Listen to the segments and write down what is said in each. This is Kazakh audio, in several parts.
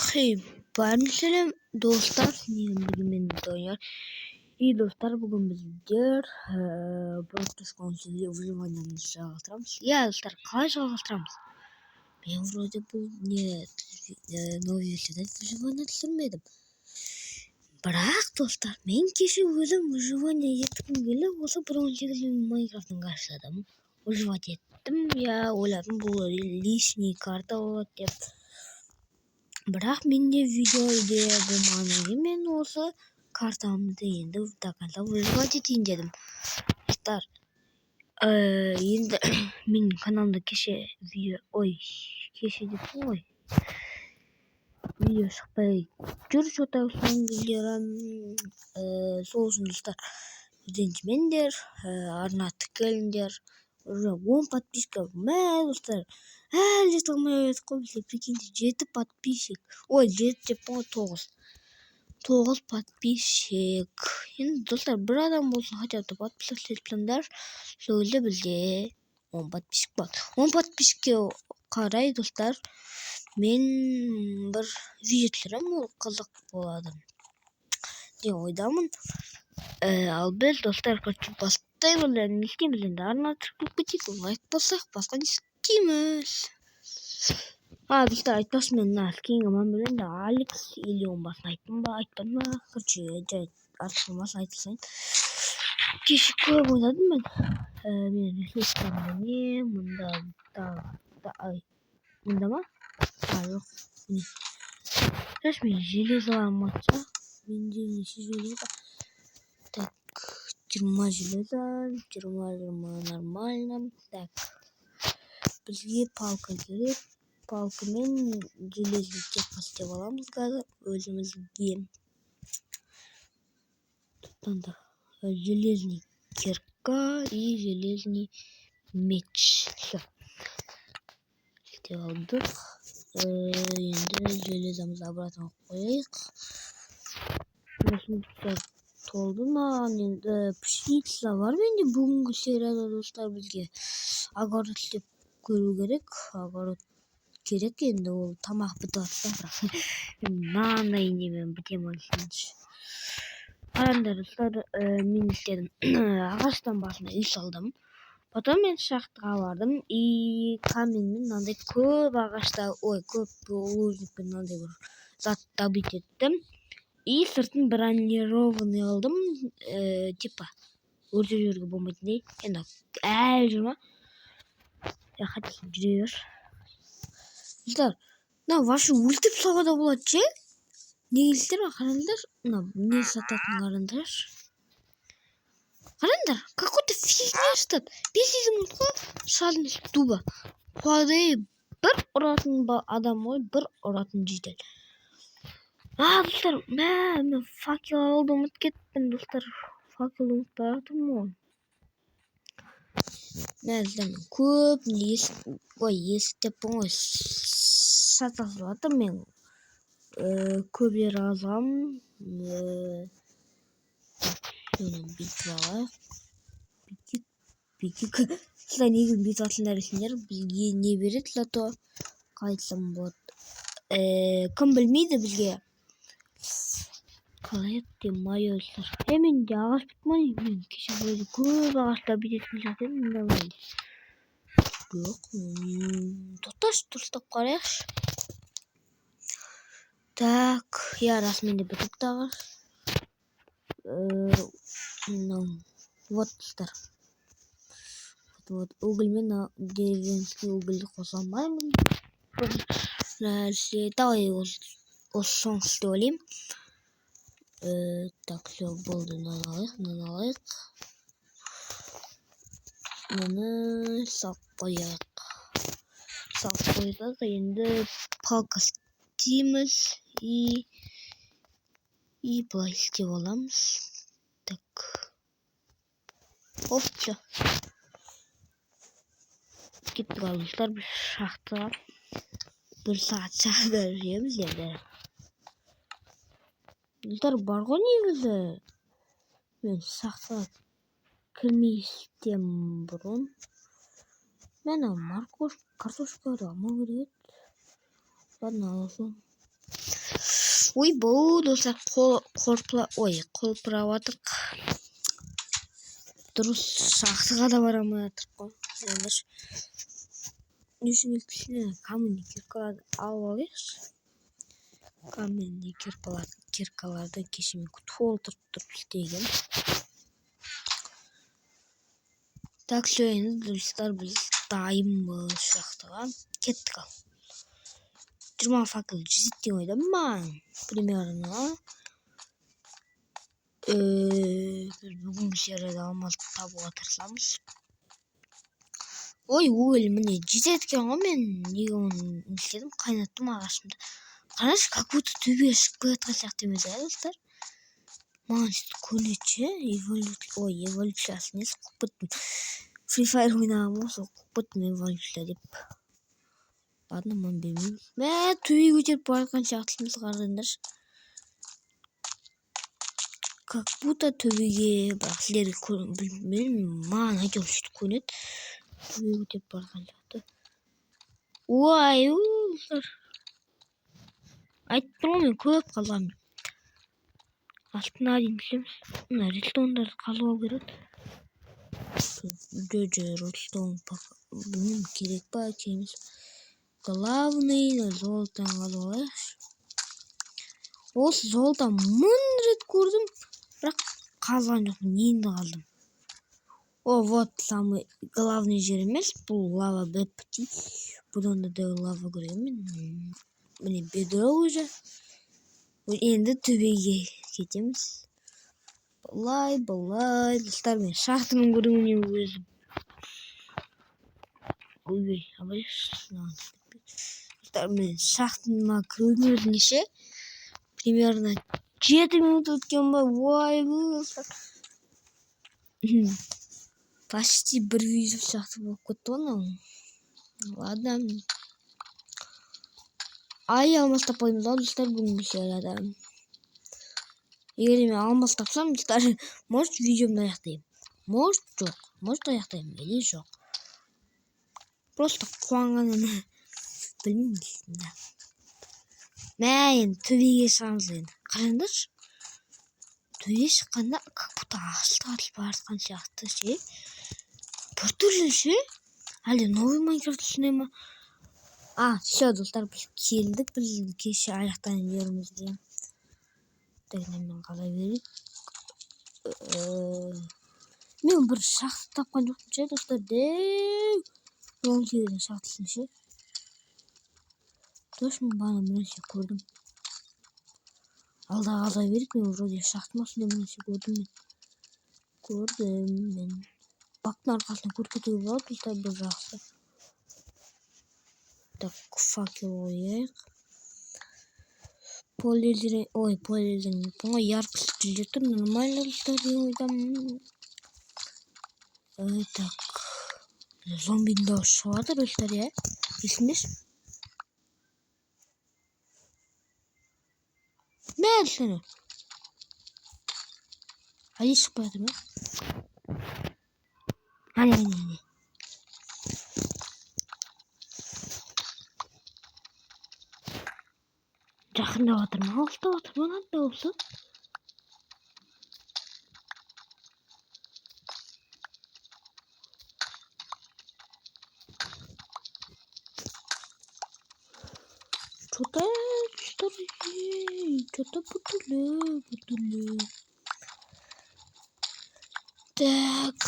Hey, barnselem dostlar men oynar. İyi dostlar bugün bizler Brotus Konsol'da выживаниемizді жалғастырамыз. Иә достар, қалай жалғастырамыз? Мен вроде бұл новый версияда выживание түсірмедім. Бірақ достар, мен кеше өзім выживание еткім келіп, осы 1.18 Майнкрафтың ашладым. Выживать еттім, ойладым бұл лишний карта болады деп. Бірақ менде видео идея болмағаннан мен осы картамды енді до конца выживать етейін дедім. Достар, енді менің каналымда кеше видео шықпай жүр, что-то сол үшін достар, ізденшімендер, арна тікеліңдер. Уже 10 подписка, достар, әлі жете алмай өтіп қойды. Прикиньте, 7 подписчик, 9 подписчик. Енді достар, бір адам болсын, хотя бы подписаться етсеңдер, сол кезде бізде 10 подписчик болады. 10 подписчикке қарай достар, мен бір видео түсіремін, ол қызық болады деген ойдамын. Ал біз достар, бастаймыз, не істейміз енді, арна тіркеліп кетейік, лайк бассақ, басқа не істейміз. Достар, айтпасын, мен скинг аман білемін, Алекс или он басын айттым ба, айтпадым ба, короче, артық болмасын айта салайын. Кеше көп ойнадым мен. Мен ресурстарымда не, мұнда ма? Жоқ, не. Знаешь, мен железоларым атса, менде неше железо? Так, 20 железо, 20 нормально. Так, бізге палка керек. Палкамен железный тек істеп аламыз қазір өзімізге. Тут железный кирка и железный меч. Все. Істеп алдық. Енді железамызды обратно қояйық. Осында толды ма? Енді пшеница бар менде бүгінгі серияда достар, бізге огород істеп көру керек. Огород керек, енді ол тамақ бітіп жатса, мынандай немен бітемін дейінші. Қараңдар достар, мен істедім. Ағаштан басына үй салдым. Потом мен шахтаға бардым и каменмен мынандай көп ағашта, көп лужникпен мынандай бір зат добыть еттім. И сыртын бронированный алдым, типа өртеп жіберуге болмайтындай. Енді әлі жүр ма? Хотя жүре бер. Достар, ваши өлтіп салуға болады ше? Негіздер ма? Қараңдар, не сататын қараңдар. Қараңдар, какой-то фигня жатады. Бесізім ұлтқа шалыныз туба. Қуады бір ұратын адам ғой, бір ұратын жедел. Достар, мен факел алды ұмыт кеттім, достар. Факел ұмыт баратым ғой. Мен көп есіктеппін ғой, сатасып жатыр мен. Көп жер азам. Бүйтіп алайық. Бүйтіп. Сізді негізін бүйтіп атылдар есіңдер. Бізге не береді зато? Қайтсам болады. Кім білмейді бізге? Қалай еді майо достар. Менде ағаш бітмай. Мен кеше бойды көп ағашта бітетін жатырмын. Жоқ. Тоқташ, дұрыстап қарайықшы. Так, расымен де бітіпті ағаш. Вот достар. Вот угольмен деревенский угольді қоса алмаймын. Давай осы соң істеп олейм. Так, все, болды, алайық. Мұны салып қояйық. Енді палка істейміз и былай істеп аламыз. Так. Все. Кеттік алғыштар, бір шахтаға. Бір сағат шахтада жүреміз енді. Достар, бар ғой негізі. Мен шахтаға кірместен бұрын. Мен морковь, картошка алмау керек. Ладно, аласың. Ой, бұл достар қолпырап атырық. Дұрыс шақсыға да барамай атырық қой. Нешін елтісіне каменный киркаларды алып алайықшы. Каменный киркаларды кешемен толтырып тұрып істеген. Так, все, енді достар біз дайынбыз шақтыға. Кеттік ал. 20 факел жеткен ойдамын. Примерно. Бүгінгі серияда алмазды табуға тырысамыз. Ой, міне жеткен ғой, мен неге оны істедім, қайнаттым ағашымды. Қарашы, как будто төбе шығып келатқан сияқты емес, достар. Маған сөйтіп көрінеді, эволюциясы несі қуып біттім. Free Fire ойнағым осы қуып біттім эволюция деп. Ладно, мен білмеймін. Төбе көтеріп баратқан сияқтысымыз қараңдаршы. Как будто төбеге бірақ сіздерге білмеймін, маған әйтеуір сөйтіп көрінеді. Төбе көтеріп баратқан сияқты. Ой, айтып тұрмын, мен көп қалғам. Астына дейін түсеміз. Мына редстоундарды қазып алу керек. Редстоун білмеймін, керек па, екенбіз. Главный золотан қазып алайықшы. Осы золото 1000 рет көрдім, бірақ қазған жоқпын, енді қалдым. Вот самый главный жер емес, бұл лава бет пути. Бұдан да лава көремін. Міне бедро уже. Енді төбеге кетеміз. Былай. Достар, мен шахтаның көріміне өзім. Ой, достар, мен шахтаның көріміне неше? Примерно 7 минут өткен ба? Ой, достар. Почти бір видео шақты болып кетті оны. Ладно. Ай, алмаз таппаймыз, достар, бүгінгі серияда. Егер мен алмаз тапсам, достар, может видеомды аяқтаймын. Может жоқ. Может аяқтаймын, или жоқ. Просто қуанғанын білмеймін. Енді төбеге шығамыз енді. Қараңдаршы. Төбеге шыққанда как будто ағашты бара жатқан сияқты ше. Біртүрлі ше. Әлде новый Майнкрафт түсіне ма? Все, достар, біз келдік. Біз кеше аяқтан жеріміз деген. Мен қалай берейік. Мен бір шақты тапқан жоқпын ше, достар. Деу. 17 шақтысын ше. Точно бана бірнәрсе көрдім. Алда қалай берейік, мен вроде шақтың осында бірнәрсе көрдім мен. Бактың арқасына көркетуге болады, достар, бір жақсы. Так, факел ойық. Полезен, по-моему, яркость жетір, нормально, достар, деген ойдамын. Так, зомбидің дауысы шығады, достар, есіңдеш? Мен сені. Әлі шықпай жатыр ма? Әне. Жақындап жатыр ма? Алыстап жатыр ма? Мынандай болса. Что-то бутылы. Так.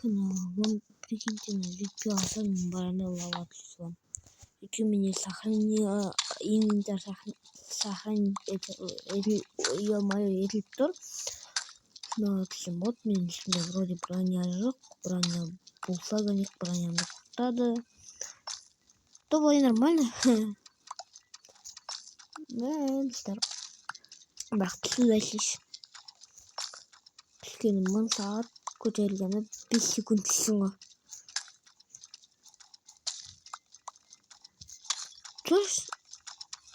Вон, прикиньте, на випе алсам, барана лава түсіп. Еще меня инвентарь сохранить етіліп тұр. Вот мен ішінде вроде броня жоқ. Броня болса керек, бронямды құртады. То былай нормально. Достар. Бірақ түсінбәсіз. Түскені 1000 сағат, көтерілгені 5 секунд түсін ғой. Дұрыс.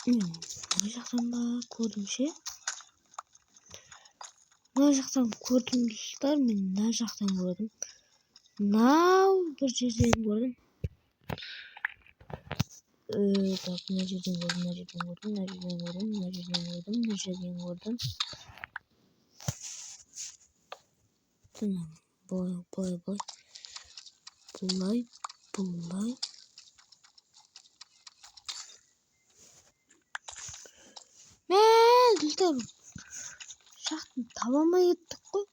Мына жақтан ба көрдім ше? Мына жақтан көрдім, достар, мен мына жақтан көрдім. Мынау бір жерден көрдім. Так, mına жерден көрдüm. Tamam. Boy. Bullay. Dostlar. Şahtın tavama yettik koy.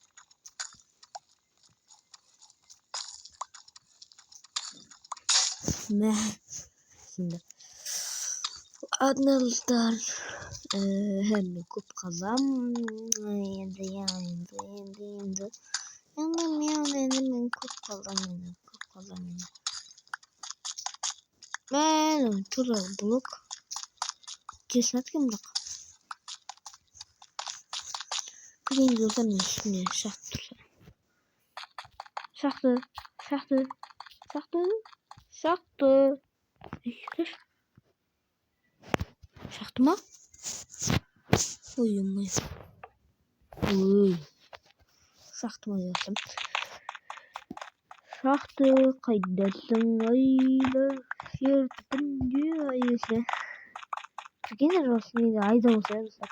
Şimdi. Adnallar. Hem kup kazam. Endi. Yandım kup kazam. Ben tura blok. Kesmet kim blok? Birinci dostlar şimdi şahtı. Şahtı mı? Uyum. Şahtı mı diyorsun? Şahtı kaydetsin aylar yırtın diyor ayısı. Gene Rosmi'de ayda olsa yapsak.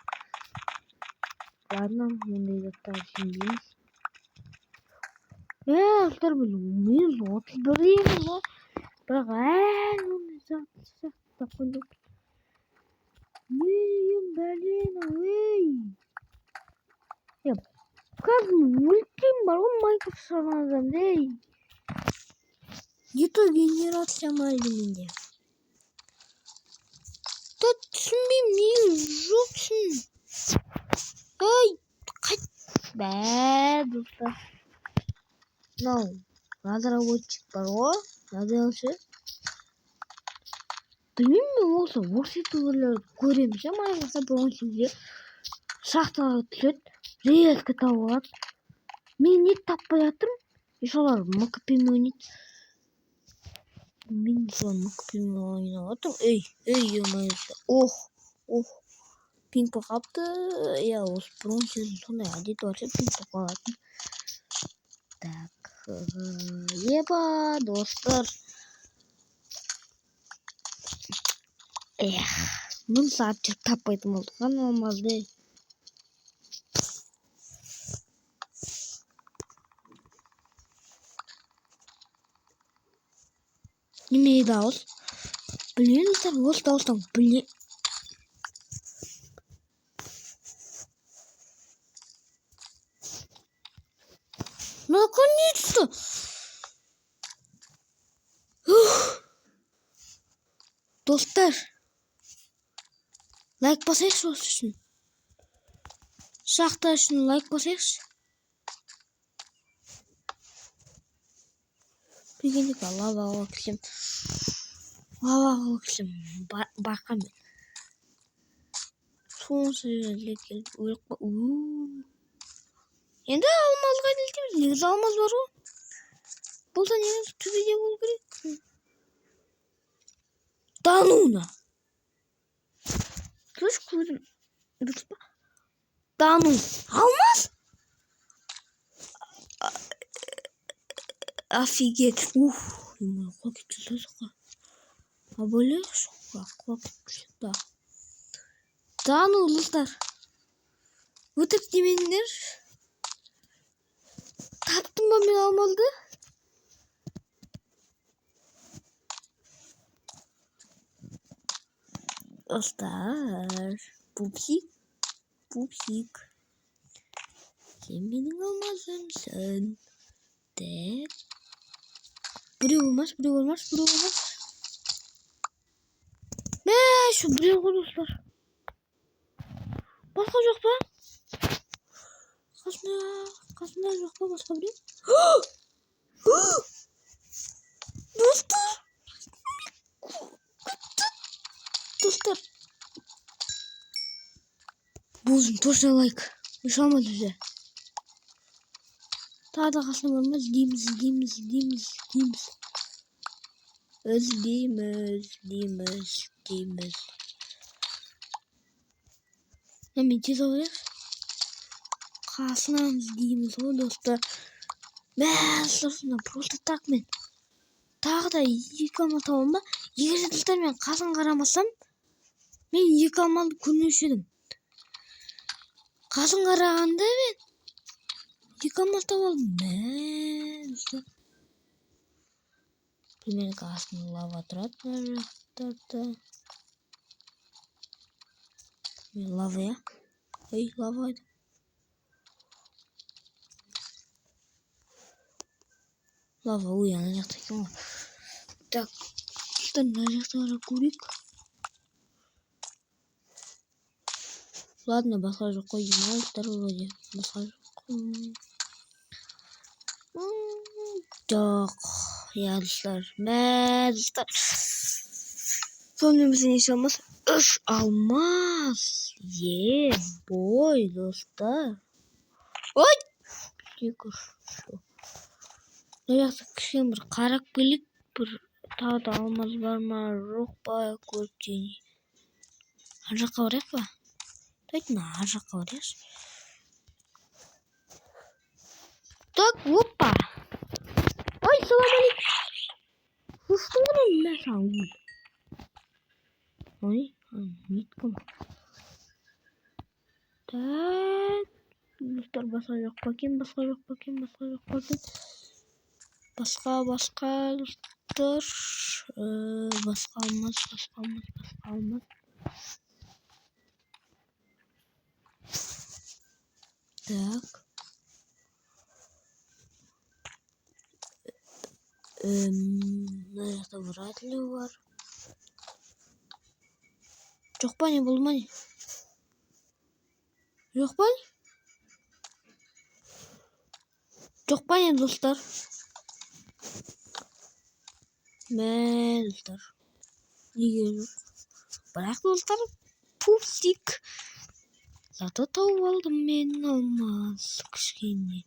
Ладно, bunu yaptar şimdi. Dostlar bu 130 değil mi? Bırak bunu takıldım. Neyim Berlin away. Ya kız ultim var o Minecraft sanırım değil. YouTube generasyon halinde. Tatsın benim niye yoksun? Ay kaç be dostlar. No. Надо рабочий паро. Надо вообще. Bilmiyorum olsa worship'ları göremiz ama ayrıca bu şimdi şahta tüt reyes katavat mini tapayatım inşallah makapim oynayıp min şu an makapim oynayatım yamayız oh ping pong yaptı ya o sprung sezonu hadi doğru ping pong yaptı tak yeba dostlar bunu sadece tapaydım oldu kan olmaz değil. Ini daus. Блин, там вот daus там, блин. Наконец-то! Dostlar. Like basayız olsun. Şahta şunu like basayız. Bir günlük valla bakayım. Bakalım. Son sözlerle gelip Енді алмазға келдім. Негізі алмаз бар ғой. Бұл да негізі төбеде болу керек. Дануна. Дұрыс көрдім. Дұрыс па? Дану. Алмаз? Офигеть. Қуа кетті да. А бөлек шоққа. Қуа кетті да. Дану, ұлыстар. Өтіп демеңдер. Tattım ben almadı. Dostlar. Pupsik. Sen benim olmazsın. De. Buraya olmaz. Ne şu buraya dostlar. Başka yok mu? Kasmaya yok mu başka biri? Dostlar. Bozun точно лайк. Мешалмaz bize. Daha da kasmamız Özleyimiz. Hemen tez alıyoruz. Kasmamız deyimiz o dostlar. Ben sırfına просто так мен. Тағы да екі алматауым ба? Егер достар мен қасын қарамасам, мен 2 алмалды көрмеуші едім. Қасын қарағанда мен 2 алмал тауып алдым. Достар. Мен қасын лава тұрады мына жақтарда. Мен лава я. Ей, лава айды. Лава, ой, ана жақта екен ғой. Так, мына жақта қарап көрейік. Ладно, басқа жоқ қой деймін. Вроде басқа жоқ. Жоқ, я достар. Мә, достар. Сонымен бізде неше алмас? 3 алмас. Бой, достар. Ой! Мына жақта кішкене бір қарап келейік. Бір тағы да алмаз бар ма, жоқ па, көріп жейін. Ар жаққа барайық па? Давайте ар жаққа барайықшы. Так, опа! Ой, салам алейкум. Слышың ғой мына сауын? Ой, ниткім. Так, достар, басқа жоқ па екен, басқа достар. Басқа алмаз. Так. Мына жақта вряд ли бар. Жоқ па не болды ма не? Жоқ па не достар? Мә, достар. Неге жоқ? Бірақ достар, пупсик. Зато тауып алдым мен алмаз кішкене.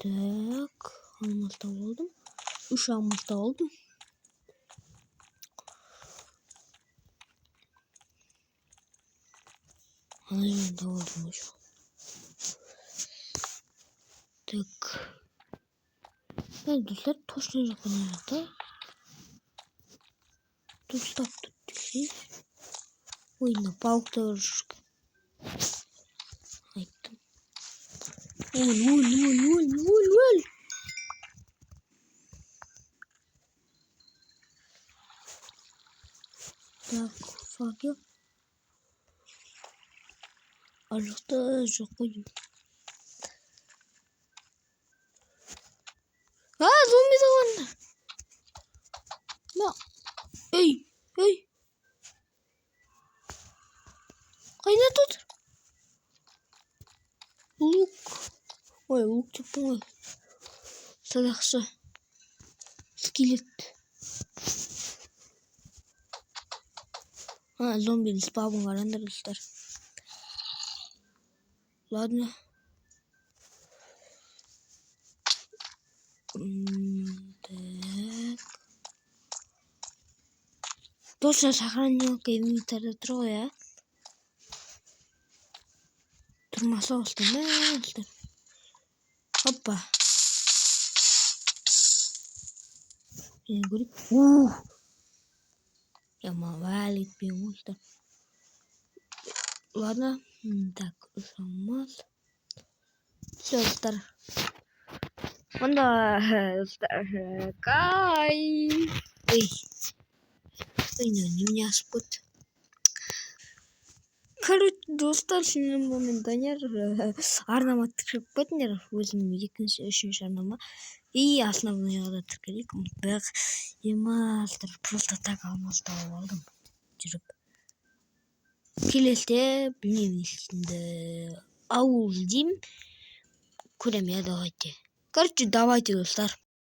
Так, алмаз тауып алдым. 3 алмаз тауып алдым. Ана жерден тауып алдым еще. Так. Достар, точно жаққа ана жақта. Достап түтсек. Ой, мына пауықта жүршік. Айттым. Өл. Так, факел. Ар жақта жоқ қой. Зомби тауғанда. Ей. Қайда тут? Лук. Ой, лук теппін ғой. Садақшы. Скелет. Зомбидің спавын қараңдар, достар. Ладно. Так. Точно сохранилка инвентарда тұр ғой, а? Тұрмаса осылай, достар. Опа. Көрейік. Яма валит бен достар. Ладно. Так, ұсамаз. Все, достар. Онда, достар, кайф. Ой, не меня спут. Короче, достар, сенің момент Данияр арнама тіркеліп кетіңдер. Өзім 2-3 арнама. И основныйға да тіркелейік. Бірақ емастыр, просто так алмаз тауып алдым. Жүріп. Келесте, білмеймін ешінде. Ауыл деймін. Көрем я, давайте. Короче, давайте, достар.